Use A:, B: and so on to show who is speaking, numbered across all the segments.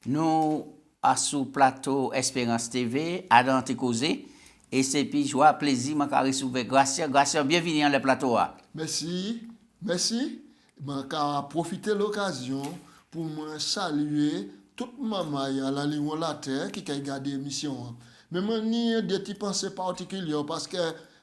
A: Nous, à sous plateau Espérance TV, à Dante Causé, et c'est puis joie, plaisir, ma carré souvé. Gracias, bienvenue dans le plateau.
B: Merci. Je profiter de l'occasion pour me saluer toute maman à la Lion la Terre qui a regardé l'émission. Mais moi, ni des petites pensées particulières parce que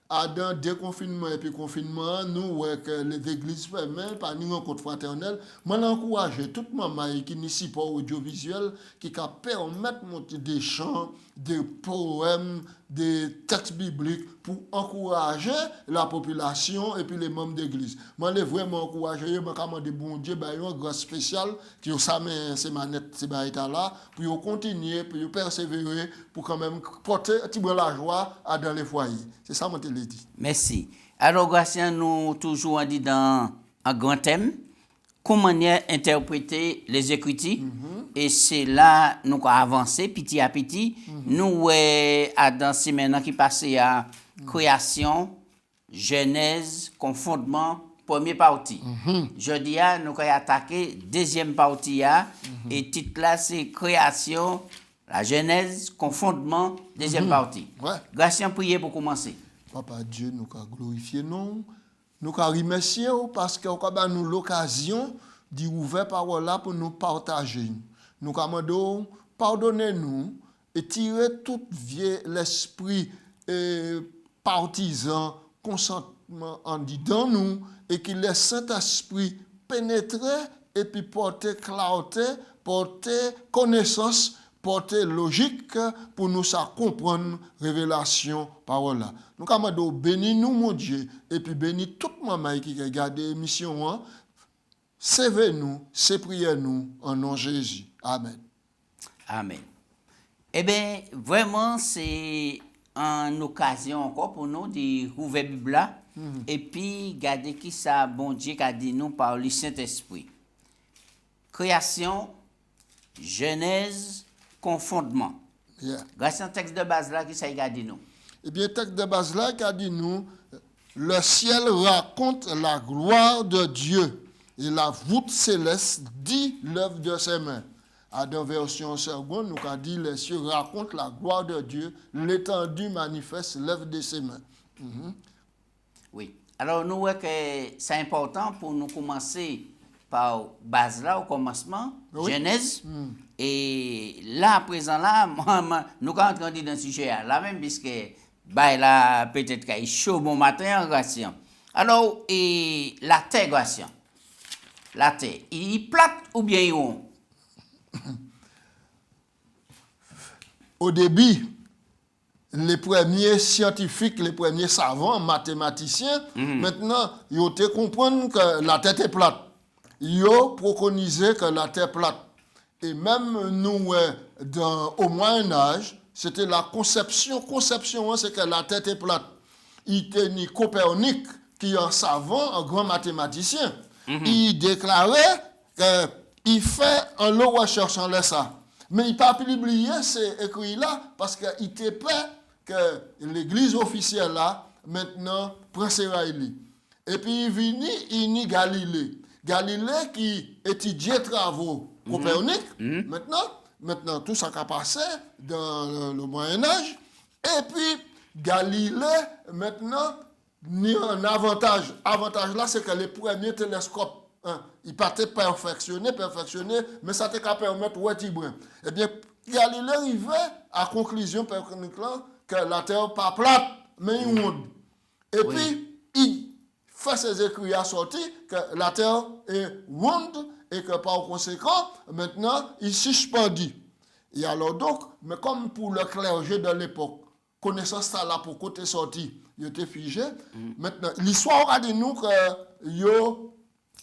B: dans déconfinement et puis confinement, nous, que les églises fermées, par nous rencontre fraternelle, moi, j'encourage toute maman qui n'est pas audiovisuel, qui peut permettre de monter des chants, des poèmes, des textes bibliques pour encourager la population et puis les membres d'église. Moi, je vraiment encourager, je demande bon Dieu, un grâce spéciale qui ont ces manettes, ces là, pour continuer, pour persévérer, pour quand même porter un petit peu la joie dans les foyers. C'est ça, moi, je l'ai dit.
A: Merci. Alors, Gracien, nous toujours dit dans un grand thème, comment interpréter les Écritures. Et c'est là nous avons avancé petit à petit. Nous, dans ces maintenant qui passent à création, genèse, confondement, première partie. Jeudi, nous avons attaqué deuxième partie. Et titre là, c'est création, la genèse, confondement, deuxième partie. Gracien, priez pour commencer.
B: Papa Dieu, nous avons glorifié nous. Nous avons remercié parce que nous avons l'occasion d'ouvrir parole là pour nous partager. Nous commandons, pardonnez-nous et tirez tout l'esprit partisan, consentement en dedans nous et qu'il laisse Saint-Esprit pénétrer et puis porter clarté, porter connaissance, porter logique pour nous ça comprendre révélation parole là. Nous commandons bénis nous mon Dieu et puis bénis toute maman qui regarde l'émission. Servez-nous, c'est prier nous en nom de Jésus. Amen.
A: Amen. Eh bien, vraiment, c'est une occasion encore pour nous de rouvrir la Bible et puis garder qui ça, bon Dieu, qu'a dit nous par le Saint-Esprit. Création, genèse, confondement. Grâce à un texte de base là, qui ça a dit nous?
B: Eh bien, le texte de base là qui a dit nous, le ciel raconte la gloire de Dieu. Et la voûte céleste dit l'œuvre de ses mains. À dans version seconde, nous avons dit les cieux racontent la gloire de Dieu, l'étendue manifeste l'œuvre de ses mains.
A: Oui. Alors, nous voyons que c'est important pour nous commencer par base là, au commencement, Genèse. Et là, à présent, là, nous allons entrer dans ce sujet là, même puisque là, peut-être qu'il est chaud bon matin en Gratien. Alors, et la terre Gratien. La terre, il est plate ou bien il est rond?
B: Au début, les premiers scientifiques, les premiers savants, mathématiciens, maintenant, ils ont compris que la terre est plate. Ils ont préconisé que la terre est plate. Et même nous, au Moyen-Âge, c'était la conception. Conception, c'est que la terre est plate. Il était Copernic, qui est un savant, un grand mathématicien. Il déclarait qu'il fait un lot recherche en ça. Mais il n'a pas publié ces écrits-là parce qu'il était prêt que l'église officielle là, maintenant, prend ses rails. Et puis il vient Galilée. Galilée qui étudiait travaux Copernic, maintenant tout ça qui a passé dans le Moyen-Âge. Et puis Galilée, maintenant, ni un avantage. Avantage là, c'est que les premiers télescopes, ils partaient perfectionnés, mais ça t'a permettre ouais tibrin. Eh bien, Galilée arrivait à conclusion que la Terre n'est pas plate, mais ronde. Et puis, il fait ses écrits à sortir que la Terre est ronde et que par conséquent, maintenant, il suspendit. Et alors donc, mais comme pour le clergé de l'époque, connaissance ça là pour côté sorti, il était figé. Maintenant, l'histoire a dit nous que yo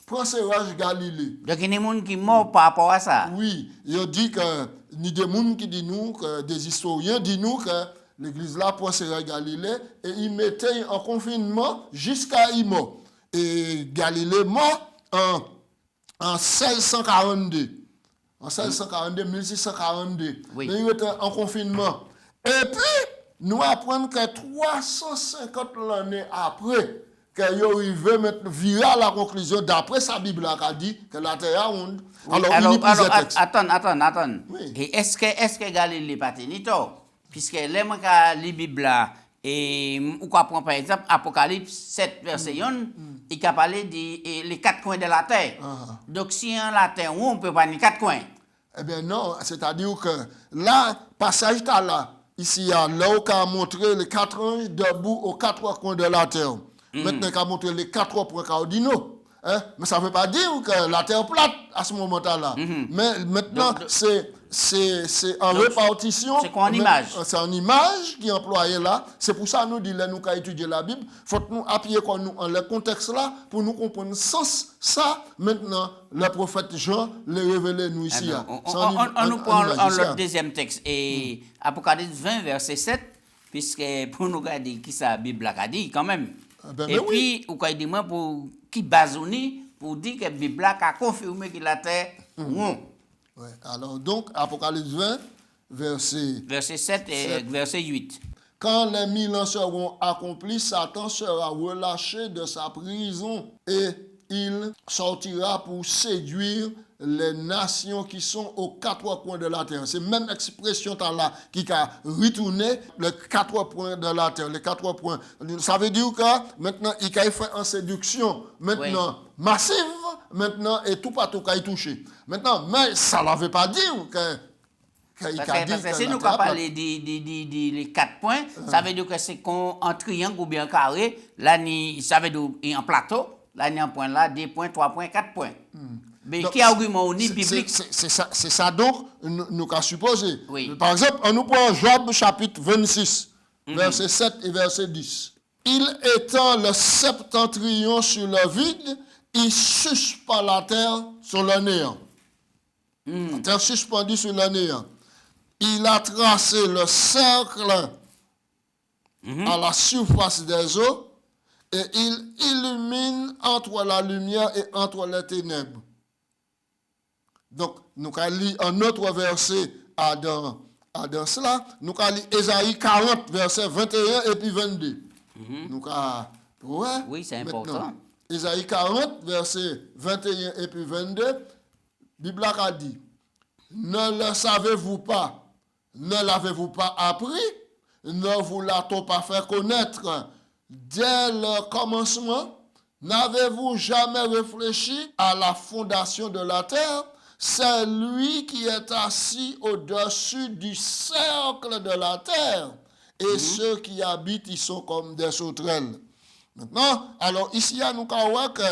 B: prend Serge Galilée.
A: Donc il y a des gens qui morts par rapport à ça.
B: Oui, il dit que ni des gens qui disent nous que des historiens disent nous que l'église là prend Serge Galilée et il mettait en confinement jusqu'à il mort. Et Galilée mort en 1642. En 1642, 1642.
A: Oui.
B: Mais il était en confinement. Et puis, nous apprenons que 350 l'année après, qu'il arrivé maintenant virer à la conclusion, d'après sa Bible, qui a dit que la terre est ronde.
A: Oui,
B: Alors, il y a plusieurs textes.
A: attends.
B: Oui.
A: Et est-ce que Galilée n'est pas tenu tort? Puisque les gens qui lisent la Bible là, et ou qu'on prend par exemple Apocalypse 7, verset 1, il a parlé des 4 coins de la terre. Donc si en la terre, on ne peut pas les 4 coins.
B: Eh bien non, c'est-à-dire que là, passage là, ici, il y a là où on a montré les 4 anges debout aux 4 coins de la terre. Maintenant, on a montré les 4 points cardinaux. Hein? Mais ça ne veut pas dire que la terre plate à ce moment-là. Mais maintenant, c'est en répartition.
A: C'est quoi en image?
B: C'est en image qui est employé là. C'est pour ça que nous disons, nous, quand étudier la Bible, il faut nous appuyer nous en le contexte là pour nous comprendre le sens. Ça, maintenant, le prophète Jean le révélé nous ici.
A: On nous prend le deuxième texte. Et Apocalypse 20, verset 7, puisque pour nous regarder qui ça la Bible a dit quand même. Et puis, ou quand il dit moi pour qui basouni pour dire que la Bible a confirmé que la terre ronde.
B: Ouais. Alors donc, Apocalypse 20,
A: verset 7 et verset 8.
B: Quand les 1000 ans seront accomplis, Satan sera relâché de sa prison et il sortira pour séduire les nations qui sont aux 4 coins de la terre. C'est même expression là qui a retourné les 4 points de la terre. Les 4 points. Ça veut dire que maintenant, il a fait une séduction maintenant massive, maintenant, et tout partout qu'il a touché. Maintenant, mais ça ne veut pas dire que
A: parce que si nous parlons des 4 points, ça veut dire que c'est en triangle ou bien en carré, là, ça veut dire en plateau, là, il y a un point là, 2 points, 3 points, 4 points. Mais qui argument au niveau biblique?
B: C'est ça donc, nous avons supposé.
A: Oui.
B: Par exemple, on nous prend Job chapitre 26, verset 7 et verset 10. Il étend le septentrion sur le vide, il suspend la terre sur le néant. La terre suspendue sur le néant. Il a tracé le cercle à la surface des eaux et il illumine entre la lumière et entre les ténèbres. Donc, nous allons lire un autre verset dans cela. Nous allons lire Ésaïe 40, verset 21 et puis 22.
A: Oui, c'est important.
B: Ésaïe 40, verset 21 et puis 22. La Bible a dit, ne le savez-vous pas? Ne l'avez-vous pas appris? Ne vous l'a-t-on pas fait connaître dès le commencement? N'avez-vous jamais réfléchi à la fondation de la terre? C'est lui qui est assis au-dessus du cercle de la terre. Et ceux qui habitent, ils sont comme des sauterelles. Maintenant, alors ici, nous voyons que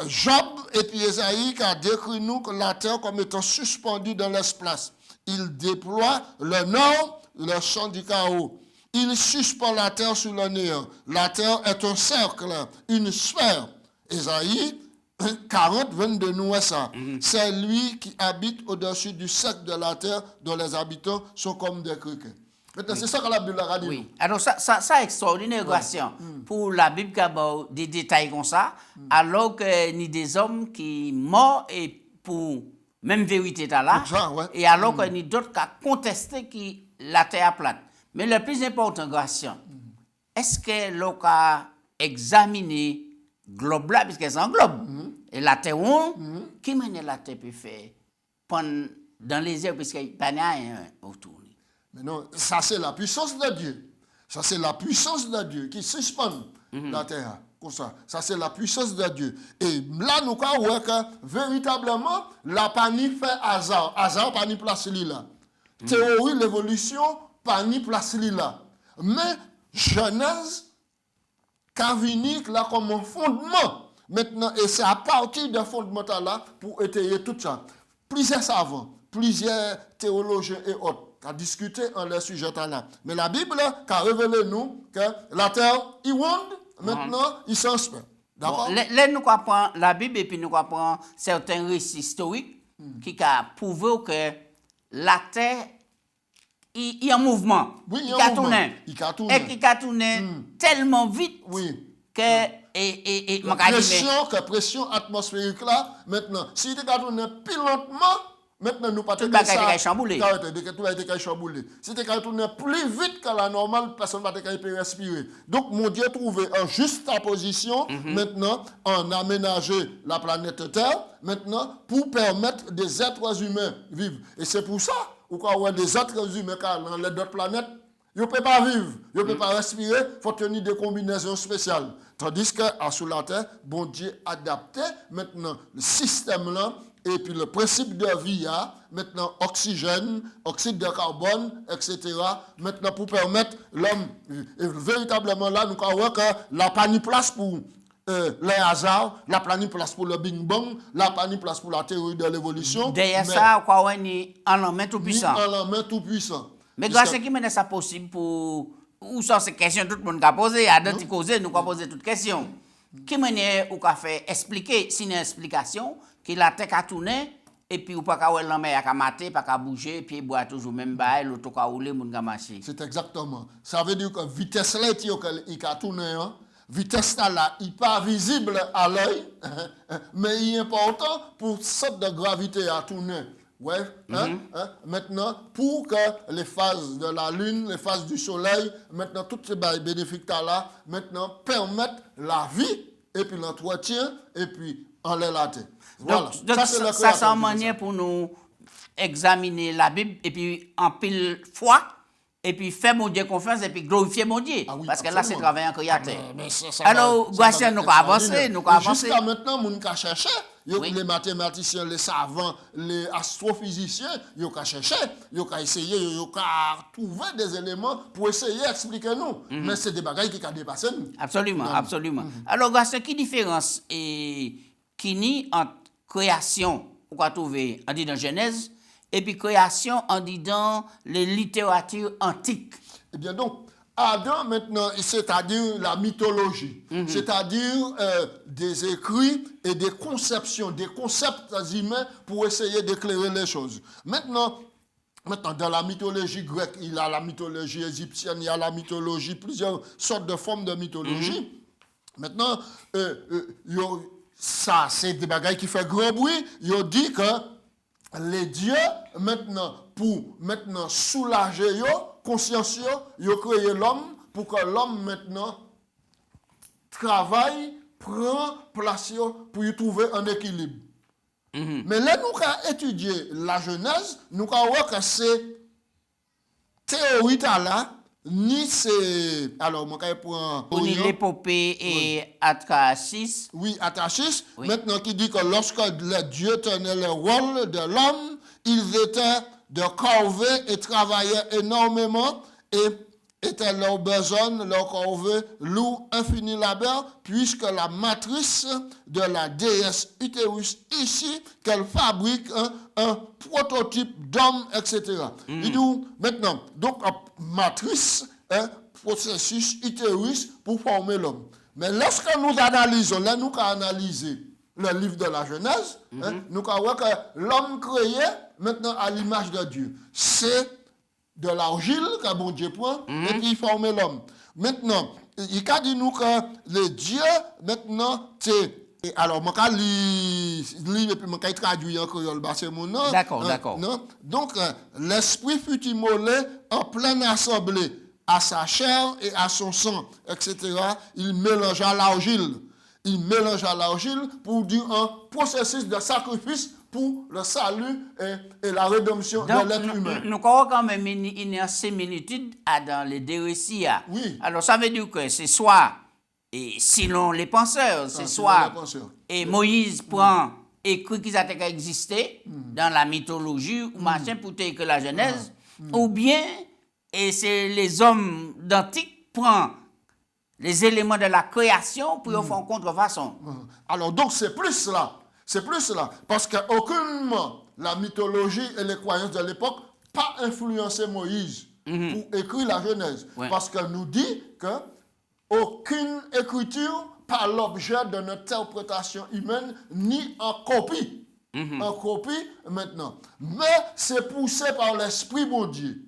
B: Job et puis Esaïe a décrit nous que la terre comme étant suspendue dans l'espace. Il déploie le nord, le champ du chaos. Il suspend la terre sur le néant. La terre est un cercle, une sphère. Esaïe 40, 22, nous ça. C'est lui qui habite au-dessus du cercle de la terre, dont les habitants sont comme des criquets. Maintenant, c'est ça que la Bible a dit.
A: Oui. Alors, ça extraordinaire, pour la Bible qui a des détails comme ça, alors que ni des hommes qui morts et pour même vérité là, et alors que ni d'autres qui ont contesté que la terre est plate. Mais le plus important, Gratien, est-ce que l'on a examiné globe là, puisque c'est un globe, et la terre qui manière la terre peut faire dans les airs, puisqu'il n'y a pas rien autour.
B: Mais non, ça c'est la puissance de Dieu. Ça c'est la puissance de Dieu qui suspend la terre. Comme ça. Ça c'est la puissance de Dieu. Et là, nous voyons que véritablement, la panique fait hasard. Hasard, panique place là. Théorie, l'évolution, panique place là. Mais Genèse, Calvinique, là, comme un fondement. Maintenant, et c'est à partir de fondement là pour étayer tout ça. Plusieurs savants, plusieurs théologiens et autres qui ont discuté en le sujet là. Mais la Bible a révélé nous que la terre, il ronde, maintenant, il s'en se fait. D'accord?
A: Là, nous comprenons la Bible et puis nous comprenons certains récits historiques qui ont prouvé que la terre, il y a un mouvement.
B: Oui, il y a un mouvement. Il a tourné.
A: Et qui a tourné tellement vite que...
B: pression atmosphérique là, maintenant, si il a tourné plus lentement, Maintenant, nous pas
A: Tout bagage était chamboulé.
B: Tout a été chamboulé. Si tu tourné plus vite que la normale, personne ne va te respirer. Donc, mon Dieu trouvé en juste position, maintenant, en aménager la planète Terre, maintenant, pour permettre des êtres humains vivre. Et c'est pour ça, qu'on a des êtres humains dans les autres planètes, ils ne peuvent pas vivre, ils ne peuvent pas respirer, il faut tenir des combinaisons spéciales. Tandis que sous la Terre, bon Dieu adapté maintenant le système là, et puis le principe de vie, maintenant oxygène, oxyde de carbone, etc. Maintenant pour permettre l'homme, véritablement là, nous croyons que la pas ni place pour les hasards, la pas ni place pour le Big Bang, la pas ni place pour la théorie de l'évolution.
A: Derrière ça, quoi, on est en main tout puissant.
B: En main tout puissant.
A: Mais grâce à qui mène ça possible pour ou ça c'est question tout le monde a posé, à d'autres causer, nous avons posé toutes questions. Qui mène ou qu'a fait expliquer, sin explication, que la tête a tourné et puis ou pas qu'à ouais l'homme a mater, pas qu'à bouger, puis boit toujours même bail, l'auto qu'a rouler, moun ka marcher.
B: C'est exactement. Ça veut dire que vitesse là il a tourné, vitesse là, il pas visible à l'œil, mais il est important pour cette de gravité à tourner. Ouais, maintenant, pour que les phases de la Lune, les phases du Soleil, maintenant, toutes ces bénéfiques là, maintenant, permettent la vie, et puis l'entretien, et puis en la terre. Voilà.
A: Donc ça c'est une manière pour nous examiner la Bible, et puis en pile foi, et puis faire mon Dieu confiance, et puis glorifier mon Dieu.
B: Ah oui,
A: parce que
B: absolument.
A: là, c'est travailler en créateur.
B: Ça
A: Alors, Gouassien, nous avons avancé,
B: Jusqu'à maintenant, nous avons cherché. Les mathématiciens, les savants, les astrophysiciens, ils ont cherché, ils ont essayé, ils ont trouvé des éléments pour essayer d'expliquer nous. Mais c'est des bagages qui ont dépassé nous.
A: Absolument, absolument. Alors, Gouassien, quelle différence qui nie entre création, on va trouver, on dit dans Genèse, et puis création, on dit dans les littératures antiques?
B: Eh bien donc, Adam maintenant, c'est-à-dire la mythologie, c'est-à-dire des écrits et des conceptions, des concepts humains pour essayer d'éclairer les choses. Maintenant, dans la mythologie grecque, il y a la mythologie égyptienne, il y a la mythologie, plusieurs sortes de formes de mythologie. Maintenant, ça, c'est des bagailles qui font grand bruit. Ils dit que les dieux, maintenant, pour maintenant soulager conscience, ils ont créé l'homme pour que l'homme maintenant travaille, prend place pour y trouver un équilibre. Mais là, nous avons étudié la Genèse, nous avons vu que ces théories-là, ni c'est. Alors, moi, je prends.
A: Ni l'épopée et Atrasis.
B: Oui, Atrasis. Oui. Maintenant, qui dit que lorsque les dieux tenaient le rôle de l'homme, ils étaient de corvée et travaillaient énormément et étaient leur besoin, leur corvée, lourd, infini labeur, puisque la matrice de la déesse Utérus ici, qu'elle fabrique un prototype d'homme, etc. Et donc, maintenant, donc, matrice, processus Utérus pour former l'homme. Mais lorsque nous analysons, là, nous avons analysé le livre de la Genèse, nous avons vu que l'homme créé, maintenant, à l'image de Dieu, c'est de l'argile que bon Dieu prend, et puis il forme l'homme. Maintenant, il a dit nous que le Dieu, maintenant, c'est. Alors, je vais lire et puis je vais traduire en créole, c'est mon nom.
A: D'accord.
B: Donc, l'esprit fut immolé en pleine assemblée, à sa chair et à son sang, etc. Il mélangea l'argile. Il mélangea l'argile pour dire un processus de sacrifice pour le salut et la rédemption de l'être humain.
A: Nous avons quand même une similitude dans les deux récits.
B: Oui.
A: Alors, ça veut dire que c'est soit, et selon les penseurs, c'est soit, et Moïse prend écrit qui a existé dans la mythologie, ou machin, pour que la Genèse, ou bien, et c'est les hommes d'antique prennent les éléments de la création pour faire en contrefaçon.
B: Alors, donc, c'est plus là. C'est plus là. Parce qu'aucunement, la mythologie et les croyances de l'époque pas influencé Moïse pour écrire la Genèse. Ouais. Parce qu'elle nous dit qu'aucune écriture pas l'objet d'une interprétation humaine ni en copie. En copie maintenant. Mais c'est poussé par l'Esprit bon Dieu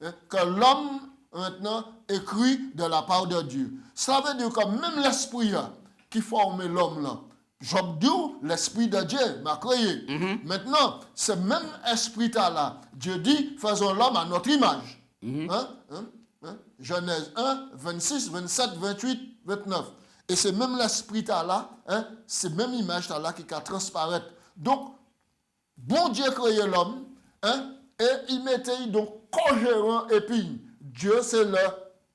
B: que l'homme maintenant écrit de la part de Dieu. Ça veut dire que même l'Esprit qui forme l'homme là, Job dit, l'esprit de Dieu m'a créé. Maintenant, ce même esprit-là, Dieu dit, faisons l'homme à notre image. Genèse 1, 26, 27, 28, 29. Et c'est même l'esprit-là, c'est même image-là qui va transparaître. Donc, bon Dieu créé l'homme, et il mettait donc co-gérant et puis Dieu c'est le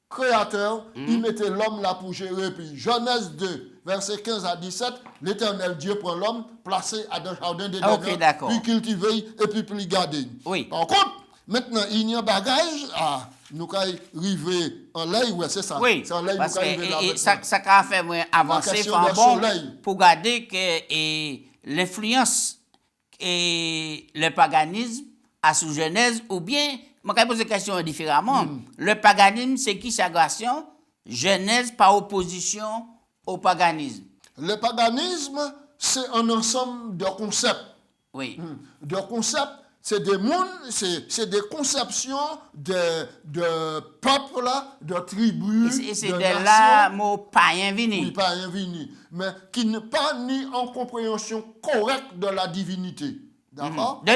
B: créateur, il mettait l'homme là pour gérer. Puis Genèse 2, verset 15 à 17, l'Éternel Dieu prend l'homme, placé à dans le jardin d'Éden, puis cultiver et puis plus garder.
A: Oui.
B: Par contre, maintenant, il y a un bagage, nous allons arriver en l'air, ouais, c'est ça.
A: Oui,
B: c'est en l'air,
A: parce que ça a fait avancer pour garder que l'influence et le paganisme à sous Genèse, ou bien, je vais poser la question différemment. Le paganisme, c'est qui sa création? Genèse par opposition au paganisme.
B: Le paganisme, c'est un ensemble de concepts.
A: Oui.
B: De concepts, c'est des mondes, c'est des conceptions de peuples, de tribus,
A: et c'est de là mot païen vini.
B: Oui, païen vini. Mais qui n'est pas ni en compréhension correcte de la divinité. D'accord?
A: De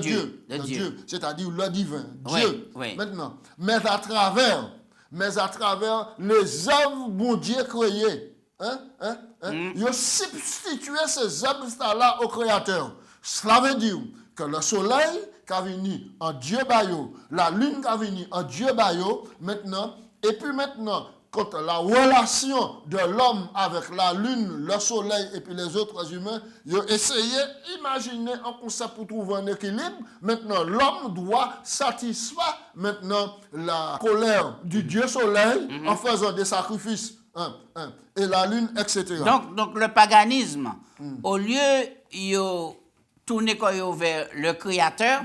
A: Dieu.
B: C'est-à-dire le divin.
A: Oui,
B: Dieu.
A: Oui.
B: Maintenant. Mais à travers les œuvres bon Dieu créées. Il a substitué ces œuvres-là au Créateur. Cela veut dire que le soleil qui a venu en Dieu Bayo, la lune qui a venu en Dieu Bayo, maintenant, et puis maintenant, quand la relation de l'homme avec la lune, le soleil et puis les autres humains, ils ont essayé d'imaginer un concept pour trouver un équilibre. Maintenant, l'homme doit satisfaire maintenant la colère du Dieu soleil en faisant des sacrifices. Et la lune, etc.
A: Donc le paganisme, au lieu de tourner vers le Créateur,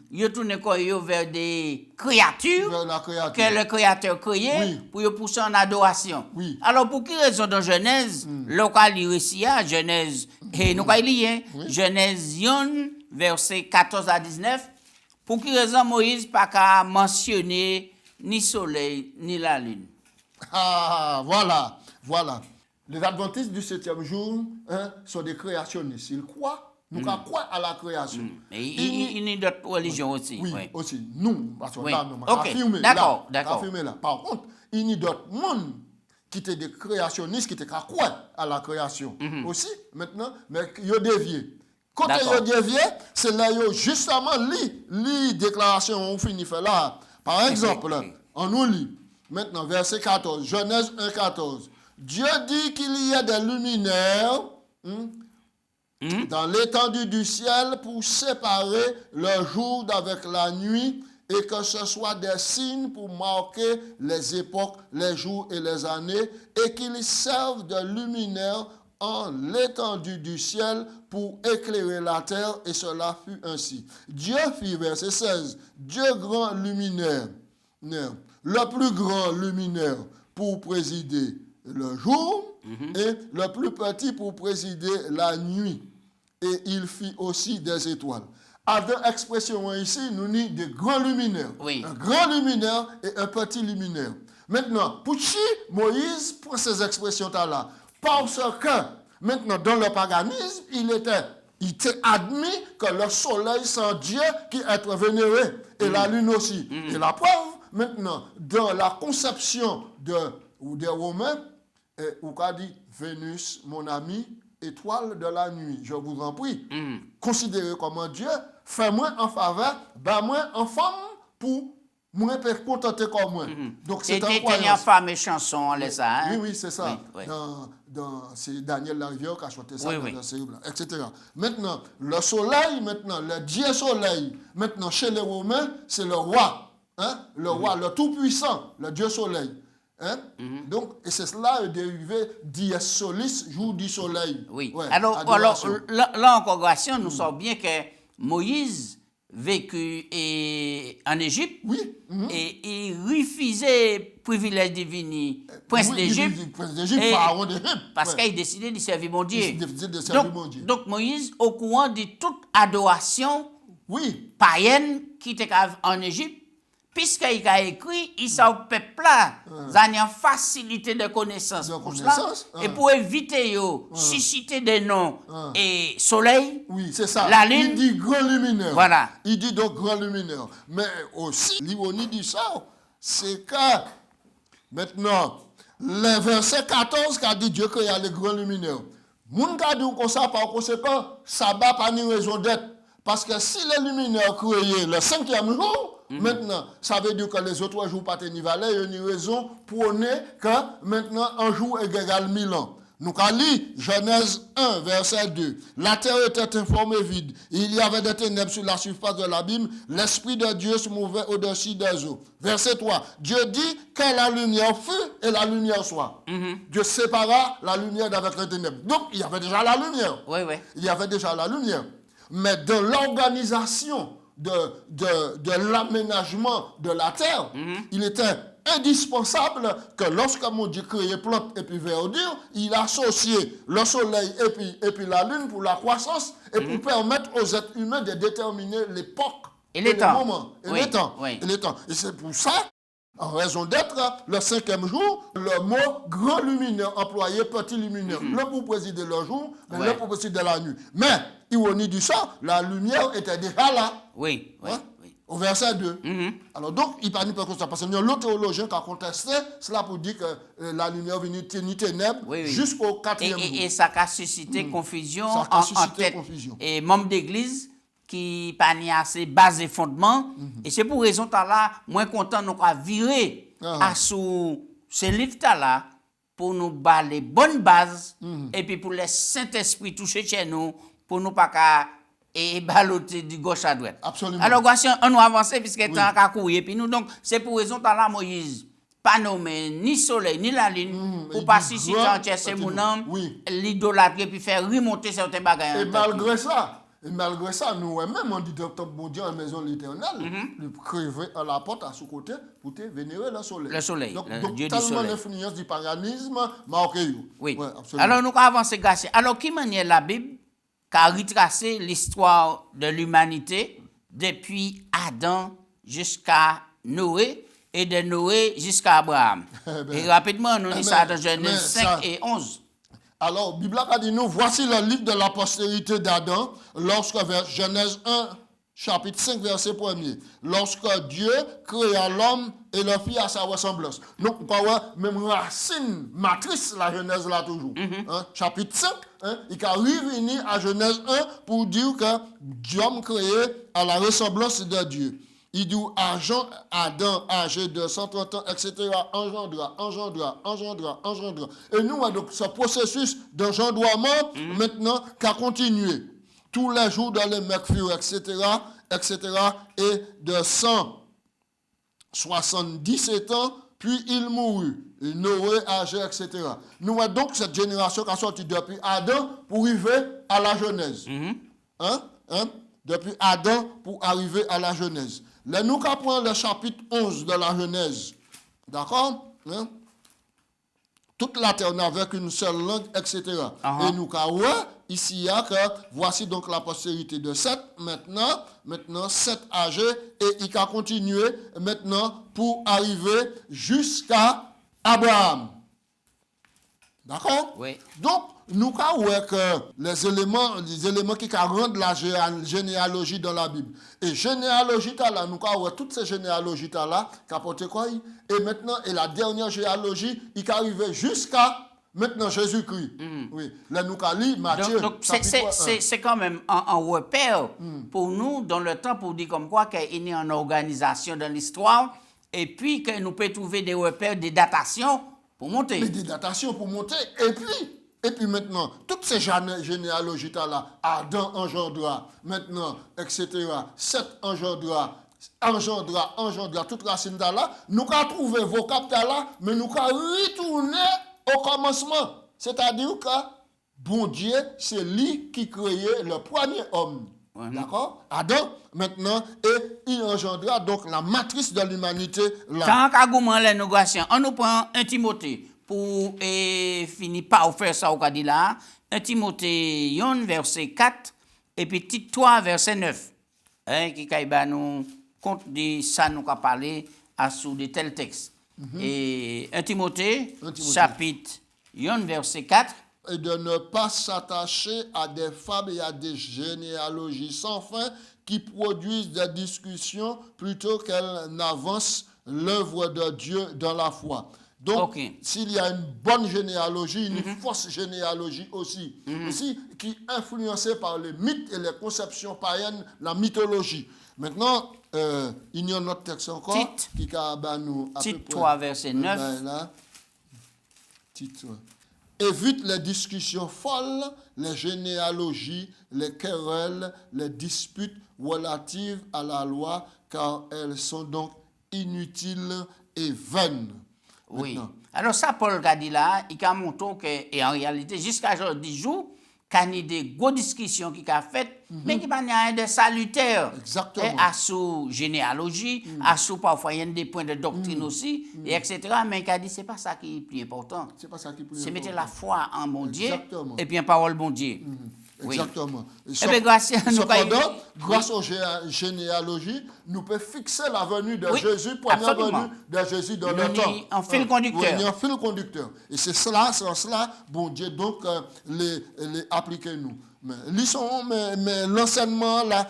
A: il tourne vers des créatures que le Créateur créé pour pousser en adoration.
B: Oui.
A: Alors, pour quelle raison dans Genèse, local ici, Genèse, et nous allons Genèse 1, verset 14 à 19, pour quelle raison Moïse n'a pas mentionné ni soleil, ni la lune?
B: Ah, voilà. Les adventistes du 7e jour sont des créationnistes. Ils croient. Nous croyons à la création.
A: Il y a d'autres religions aussi.
B: Oui, aussi. Nous, parce que là, nous
A: affirmé. D'accord.
B: Là. Par contre, il y a d'autres mondes qui étaient des créationnistes, qui étaient croient à la création aussi, maintenant, mais ils ont dévié. Quand ils ont dévié, c'est là où justement, les déclarations on finit faire là. Par exemple, on nous lit, maintenant, verset 14, Genèse 1, 14. Dieu dit qu'il y a des luminaires dans l'étendue du ciel pour séparer le jour d'avec la nuit et que ce soit des signes pour marquer les époques, les jours et les années et qu'ils servent de luminaires en l'étendue du ciel pour éclairer la terre et cela fut ainsi. Dieu fit, verset 16, Dieu grand luminaire, le plus grand luminaire pour présider le jour et le plus petit pour présider la nuit. Et il fit aussi des étoiles. À deux expressions ici, nous avons des grands luminaires.
A: Oui.
B: Un grand luminaire et un petit luminaire. Maintenant, pour qui Moïse prend ces expressions-là? Parce que, maintenant, dans le paganisme, il était admis que le soleil sans Dieu qui est vénéré, et la lune aussi. Et la preuve, maintenant, dans la conception des Romains, on a dit Vénus, mon ami, étoile de la nuit, je vous en prie. Considérez comme un Dieu, fais-moi en faveur, bats-moi en femme pour moi contenter comme moi. Donc c'est un croyance.
A: Femme et chanson, laisse ça.
B: Oui, c'est ça. Oui. C'est Daniel Larivière qui a chanté ça dans ce livre-là, etc. Maintenant, le soleil, le Dieu soleil, maintenant chez les Romains, c'est le roi. Le roi, le tout-puissant, le Dieu soleil. Donc, et c'est cela dérivé dies solis, jour du soleil.
A: Oui. Ouais, alors là encore, nous savons bien que Moïse vécu en Égypte et il refusait privilège divin, prince d'Égypte, parce qu'il décidait de servir mon Dieu. Donc Moïse, au courant de toute adoration païenne qui était en Égypte, puisqu'il a écrit, il s'en peuple là, ça a une facilité de connaissance pour cela, et pour éviter susciter des noms et soleil,
B: oui, c'est ça.
A: la lune,
B: il dit grand lumineur.
A: Voilà.
B: Il dit donc grand lumineur. Mais aussi, l'ironie dit ça, c'est que maintenant, le verset 14 qui a dit Dieu créa les grands lumineurs. Moun ka dit comme ça, par conséquent, ça n'a pas ni raison d'être. Parce que si les luminaires créés le 5e jour, maintenant, ça veut dire que les autres jours pas tenir valeur, il y a une raison pour que maintenant un jour est égal 1000 ans. Nous allons lire Genèse 1, verset 2. La terre était informée vide. Il y avait des ténèbres sur la surface de l'abîme. L'Esprit de Dieu se mouvait au-dessus des eaux. Verset 3. Dieu dit que la lumière fut et la lumière soit. Dieu sépara la lumière d'avec les ténèbres. Donc, il y avait déjà la lumière.
A: Oui, oui.
B: Il y avait déjà la lumière. Mais dans l'organisation de l'aménagement de la terre, il était indispensable que lorsque mon Dieu créait plantes et puis verdure, il associait le soleil et puis la lune pour la croissance et pour permettre aux êtres humains de déterminer l'époque
A: et les temps.
B: Moments, et
A: Oui,
B: les temps.
A: oui.
B: Et les temps. Et c'est pour ça, en raison d'être, le 5e jour, le mot grand lumineux employé petit lumineux. Le pour présider le jour, mais le pour présider la nuit. Mais, ironie du sort, la lumière était déjà là.
A: Oui, oui.
B: Hein? Au verset 2. Alors donc, il parle pas comme ça. Parce qu'il y a l'autre théologien qui a contesté cela pour dire que la lumière venait tenir ténèbres jusqu'au 4e jour.
A: Et ça a suscité confusion
B: Ça a suscité
A: en tête.
B: confusion.
A: Et membres d'église qui pas ni assez base et fondement. Et c'est pour raison là, moins content nous avons viré à sous ce livre là pour nous battre les bonnes bases et puis pour le Saint-Esprit toucher chez nous pour nous pas qu'à et baloter du gauche à droite.
B: Absolument.
A: Alors, on nous avance puisque le temps a couru. Puis nous, donc, c'est pour raison là, Moïse, pas nommé ni soleil, ni la lune, pour pas susciter entier ces mounams, l'idolâtrer, puis faire remonter certains bagages.
B: Et malgré ça, nous-mêmes, on dit d'octobre bon Dieu en maison de l'Éternel, nous crever à la porte à ce côté pour te vénérer le soleil.
A: Le soleil,
B: donc
A: Dieu du
B: tellement
A: soleil.
B: L'influence du paganisme marqué.
A: Oui.
B: Ouais, absolument.
A: Alors, nous avons avancé, gâché. Alors, qui manière la Bible qui a retracé l'histoire de l'humanité depuis Adam jusqu'à Noé et de Noé jusqu'à Abraham. Et rapidement, nous lisons ça dans Genèse 5 et 11.
B: Alors, la Bible a dit nous, voici le livre de la postérité d'Adam, lorsque Genèse 1, chapitre 5, verset 1er. Lorsque Dieu créa l'homme et le fit à sa ressemblance. Donc, on peut avoir même racine, matrice, la Genèse là toujours. Chapitre 5, il a revenir à Genèse 1 pour dire que Dieu créé à la ressemblance de Dieu. Il dit Adam, âgé de 130 ans, etc., engendra. Et nous, donc, ce processus d'engendrement, maintenant, qui a continué. Tous les jours dans les mecs furent, etc., et de 177 ans, puis il mourut. Et Noé, âgé, etc. Nous voyons donc cette génération qui a sorti depuis Adam pour arriver à la Genèse. Depuis Adam pour arriver à la Genèse. Là, nous apprenons le chapitre 11 de la Genèse. D'accord? Toute la terre n'avait qu'une seule langue, etc. Et nous avons ici, voici donc la postérité de Seth, maintenant Seth âgé, et il a continué maintenant pour arriver jusqu'à Abraham. D'accord?
A: Oui.
B: Donc, nous avons que les éléments qui rendent la généalogie dans la Bible. Et généalogie, là, nous avons toutes ces généalogies là, qui apportent quoi? Et maintenant, et la dernière généalogie, il est arrivé jusqu'à maintenant Jésus-Christ. Oui. Là, nous avons lu Matthieu.
A: Donc c'est quand même un repère pour nous dans le temps pour dire comme quoi qu'il y a une organisation dans l'histoire et puis que nous pouvons trouver des repères, des datations pour monter.
B: Mais des datations pour monter. Et puis maintenant, toutes ces généalogies-là, Adam engendra, maintenant, etc., Seth engendra, toute racine là, nous avons trouvé vocable là, mais nous avons retourné au commencement. C'est-à-dire que, bon Dieu, c'est lui qui créait le premier homme. D'accord? Adam, maintenant, et il engendra donc la matrice de l'humanité là.
A: Quand Kagouman les négociants, on nous prend un Timothée pour finir par faire ça au cas de là. Un Timothée 1, verset 4, et puis Tite 3, verset 9. Qui nous compte de ça nous avons parlé à sous de tels textes. Et 1 Timothée, chapitre 1, verset 4.
B: Et de ne pas s'attacher à des fables et à des généalogies sans fin qui produisent des discussions plutôt qu'elles n'avancent l'œuvre de Dieu dans la foi. Donc, s'il y a une bonne généalogie, une fausse généalogie aussi, qui est influencée par les mythes et les conceptions païennes, la mythologie. Maintenant, il y a un autre texte encore qui a nous à
A: Tite 3, verset 9.
B: Tite 3. Évite les discussions folles, les généalogies, les querelles, les disputes relatives à la loi, car elles sont donc inutiles et vaines.
A: Oui.
B: Maintenant.
A: Alors ça, Paul a dit là, il a montré que, et en réalité, jusqu'à aujourd'hui, jours, qu'il y a des grosses discussions qui a faites, mais qui n'y a rien de salutaire.
B: Exactement.
A: À sous généalogie, à sous parfois il y a des points de doctrine aussi, et etc. Mais il a dit, c'est pas ça qui est plus important.
B: C'est pas ça qui est plus
A: C'est
B: important.
A: mettre la foi en mon Dieu,
B: Exactement.
A: et puis en parole bon Dieu. Oui.
B: Exactement.
A: Bien, grâce à nous,
B: Cependant, grâce aux généalogies, nous pouvons fixer la venue de Jésus, première venue de Jésus dans le temps.
A: En fil conducteur.
B: Oui, en fil conducteur. Et c'est cela, bon Dieu, donc, les appliquer nous. Mais lisons mais l'enseignement là,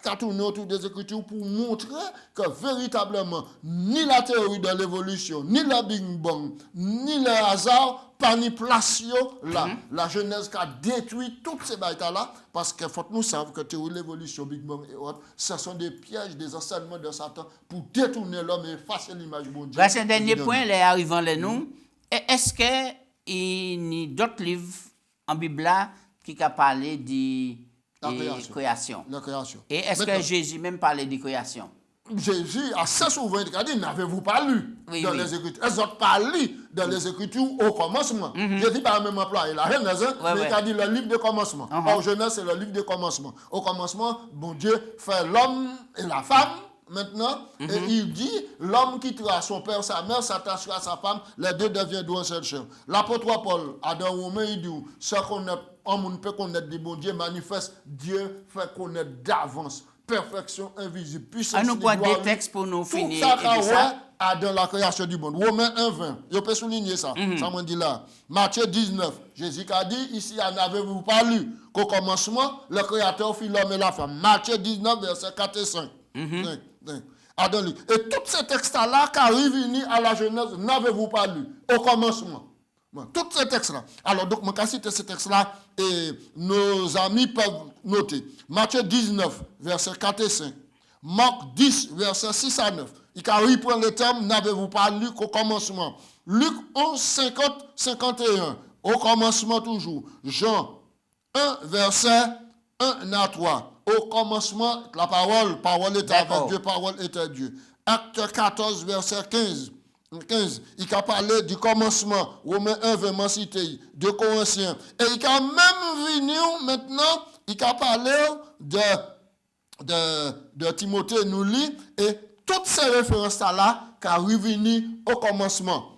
B: qu'a tourné autour des Écritures pour montrer que véritablement, ni la théorie de l'évolution, ni le Big Bang, ni le hasard, manipulation, la Genèse qui a détruit toutes ces batailles-là, parce qu'il faut que nous sachions que la théorie de l'évolution, Big Bang et autres, ce sont des pièges, des enseignements de Satan pour détourner l'homme et effacer l'image de Dieu.
A: Là, c'est un dernier point, les arrivants les nous. Est-ce qu'il y a d'autres livres en Bible là qui a parlé de création?
B: La création.
A: Et est-ce que Jésus même parlait de création?
B: Jésus a assez souvent dit, n'avez-vous pas lu dans les Écritures? Ils ont parlé dans les Écritures au commencement. Je dis pas même employé la Genèse, mais il a dit le livre de commencement. Or, Genèse, c'est le livre de commencement. Au commencement, bon Dieu fait l'homme et la femme. Maintenant, et il dit, l'homme quittera son père, sa mère, s'attachera à sa femme, les deux deviendront un seul chair. L'apôtre Paul, à dans Romain, il dit, ce qu'on peut connaître du bon Dieu manifeste, Dieu fait connaître d'avance. Perfection invisible, puissance.
A: Nous prenons des textes pour nous finir.
B: Tout ça, dans la création du monde. Romains 1:20. Je peux souligner ça. Ça me dit là. Matthieu 19. Jésus a dit, ici, n'avez-vous pas lu qu'au commencement, le Créateur fit l'homme et la femme. Matthieu 19, versets 4 et 5. Et tous ces textes-là qui arrivent à la Genèse, n'avez-vous pas lu au commencement? Tous ces textes-là. Alors, donc, je vais citer ces textes-là et nos amis peuvent noter. Matthieu 19, versets 4 et 5. Marc 10, versets 6 à 9. Il a reprend le terme, n'avez-vous pas lu qu'au commencement? Luc 11, 50, 51. Au commencement toujours. Jean 1, verset 1 à 3. Au commencement, la parole était avec Dieu, parole était Dieu. Acte 14, verset 15. Il a parlé du commencement. Romains 1, 20, cité. De Corinthiens. Et il a même venu maintenant, il a parlé de Timothée, nous lit, et toutes ces références-là qui arrivent venu au commencement.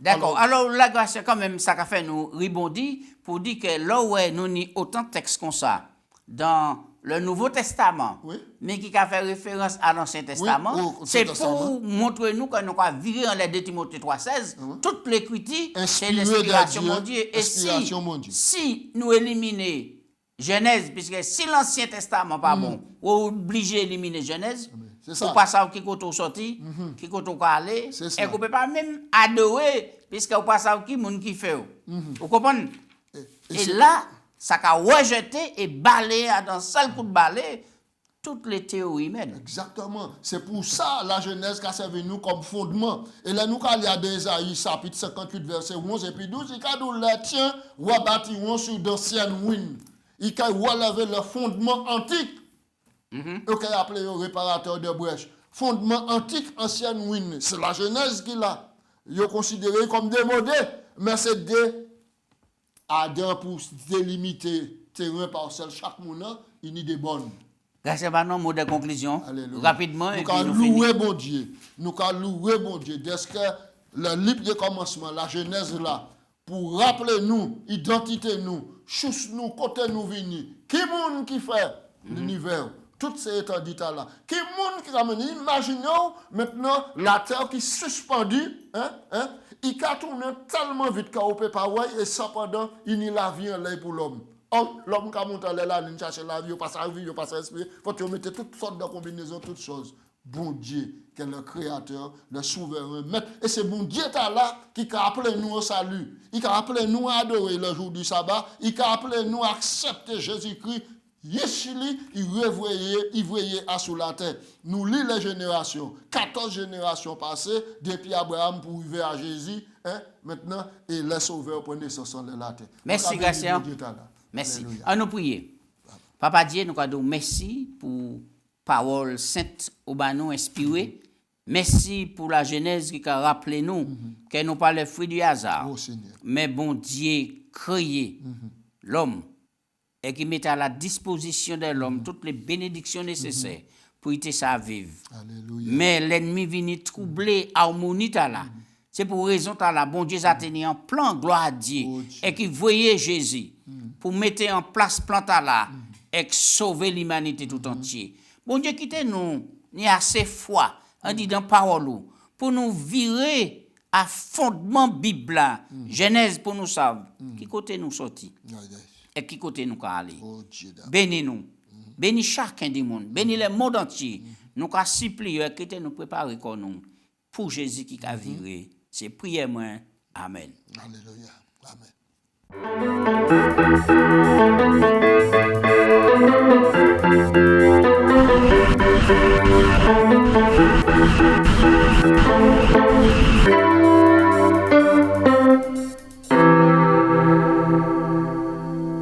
A: D'accord. Alors, la grâce, quand même, ça a fait nous rebondir pour dire que là où nous avons autant de textes comme ça, dans le Nouveau Testament, mais qui a fait référence à l'Ancien Testament, c'est pour montrer nous que nous avons viré en les 2 Timothée 3,16, toute l'écriture, c'est l'inspiration de Dieu. Et si nous éliminons Genèse, puisque si l'Ancien Testament n'est pas bon, on est obligé d'éliminer Genèse, pour ne pas savoir qui est sorti, qui est allé, et qu'on ne peut pas même adorer, puisque on ne peut pas savoir qui est qui fait. Vous comprenez? Et là, ça a rejeté et balayé dans un seul coup de balai toutes les théories humaines.
B: Exactement. C'est pour ça la Genèse qui a servi nous comme fondement. Et là, nous, quand il y a des Isaïe, chapitre 58, verset 11 et puis 12, il y a les tiens, rebâtiront sur d'anciennes ruines. Il a relevé le fondement antique. Il a appelé le réparateur de brèche. Fondement antique, ancienne ruine. C'est la Genèse qui l'a. Il est considéré comme démodé, mais c'est des adhérents pour délimiter terrain parcelle chaque mois, il y a des bonnes.
A: Grâce à nous, mot de conclusion, rapidement.
B: Nous allons louer bon Dieu. Nous allons louer bon Dieu. Dès que le livre de commencement, la Genèse là, pour rappeler nous, identité nous, chousse nous, côté nous venir. Qui monde qui fait l'univers? toutes ces étendues là. Qui monde qui ramène, imaginez maintenant la terre qui est suspendue, il a tourné tellement vite qu'on ne peut pas voir et cependant, il n'y a la vie en l'air pour l'homme. L'homme qui a monté là, il cherche la vie, il passe la vie, il passe l'esprit, il faut mettre toutes sortes de combinaisons, toutes choses. Bon Dieu, qui est le créateur, le souverain maître. Et c'est bon Dieu là qui a appelé nous au salut. Il a appelé nous à adorer le jour du sabbat. Il a appelé nous à accepter Jésus-Christ. Yeshili, il voyait à sous la terre. Nous lisons les générations, 14 générations passées, depuis Abraham pour arriver à Jésus, maintenant, et les sauveurs pour naissance en la terre.
A: Merci, Gratien. Merci. À nous prier. Papa Dieu, nous avons merci pour parole sainte au banon inspirée. Merci pour la Genèse qui a rappelé nous que nous pas les fruits du hasard. Mais bon Dieu créé l'homme et qui met à la disposition de l'homme toutes les bénédictions nécessaires pour y ça vivre.
B: Alléluia.
A: Mais l'ennemi vient troubler harmonie là. C'est pour raison que la bon Dieu a tenu en plan gloire à Dieu et qui voyait Jésus pour mettre en place plan là et sauver l'humanité tout entière. Bon Dieu quitte nous ni assez foi en dit dans parole pour nous virer à fondement Bible Genèse pour nous savoir qui côté nous sorti et qui côté nous aller. Bénis nous. Bénis chacun du monde, bénis le monde entier. Nous ca supplier quitte nous préparer comme nous pour Jésus qui a viré. C'est prière moi. Amen.
B: Alléluia. Amen.
C: Thank you.